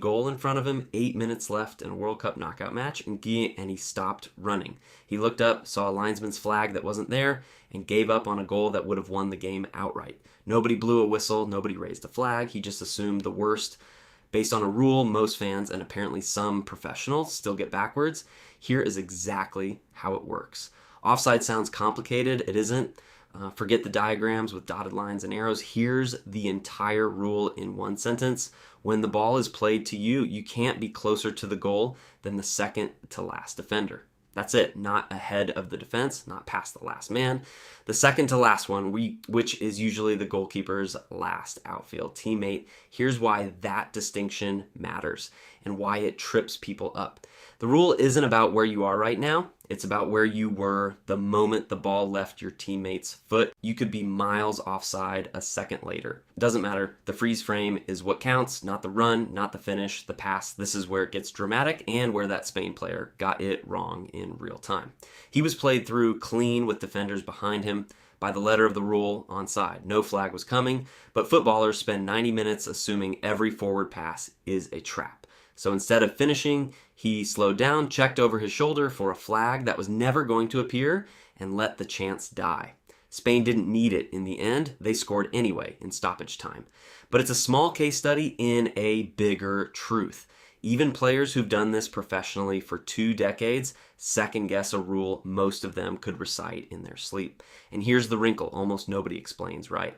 Goal in front of him, 8 minutes left in a World Cup knockout match, and he stopped running. He looked up, saw a linesman's flag that wasn't there, and gave up on a goal that would have won the game outright. Nobody blew a whistle, nobody raised a flag, he just assumed the worst. Based on a rule most fans and apparently some professionals still get backwards, here is exactly how it works. Offside sounds complicated, it isn't. Forget the diagrams with dotted lines and arrows. Here's the entire rule in one sentence. When the ball is played to you, you can't be closer to the goal than the second to last defender. That's it. Not ahead of the defense, not past the last man. The second to last one, which is usually the goalkeeper's last outfield teammate. Here's why that distinction matters and why it trips people up. The rule isn't about where you are right now. It's about where you were the moment the ball left your teammate's foot. You could be miles offside a second later. It doesn't matter. The freeze frame is what counts, not the run, not the finish, the pass. This is where it gets dramatic and where that Spain player got it wrong in real time. He was played through clean with defenders behind him. By the letter of the rule, onside. No flag was coming, but footballers spend 90 minutes assuming every forward pass is a trap. So instead of finishing, he slowed down, checked over his shoulder for a flag that was never going to appear, and let the chance die. Spain didn't need it in the end. They scored anyway in stoppage time. But it's a small case study in a bigger truth. Even players who've done this professionally for 2 decades second guess a rule most of them could recite in their sleep. And here's the wrinkle almost nobody explains right.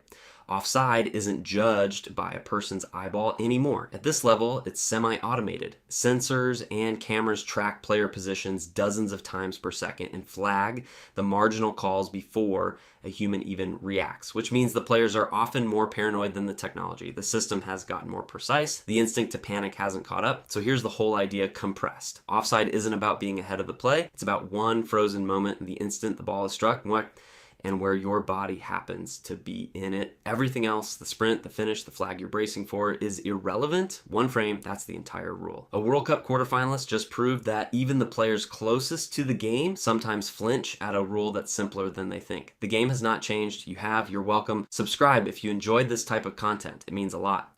Offside isn't judged by a person's eyeball anymore. At this level, it's semi-automated. Sensors and cameras track player positions dozens of times per second and flag the marginal calls before a human even reacts, which means the players are often more paranoid than the technology. The system has gotten more precise. The instinct to panic hasn't caught up. So here's the whole idea compressed. Offside isn't about being ahead of the play. It's about one frozen moment in the instant the ball is struck and where your body happens to be in it. Everything else, the sprint, the finish, the flag you're bracing for, is irrelevant. One frame, that's the entire rule. A World Cup quarterfinalist just proved that even the players closest to the game sometimes flinch at a rule that's simpler than they think. The game has not changed. You're welcome. Subscribe if you enjoyed this type of content. It means a lot.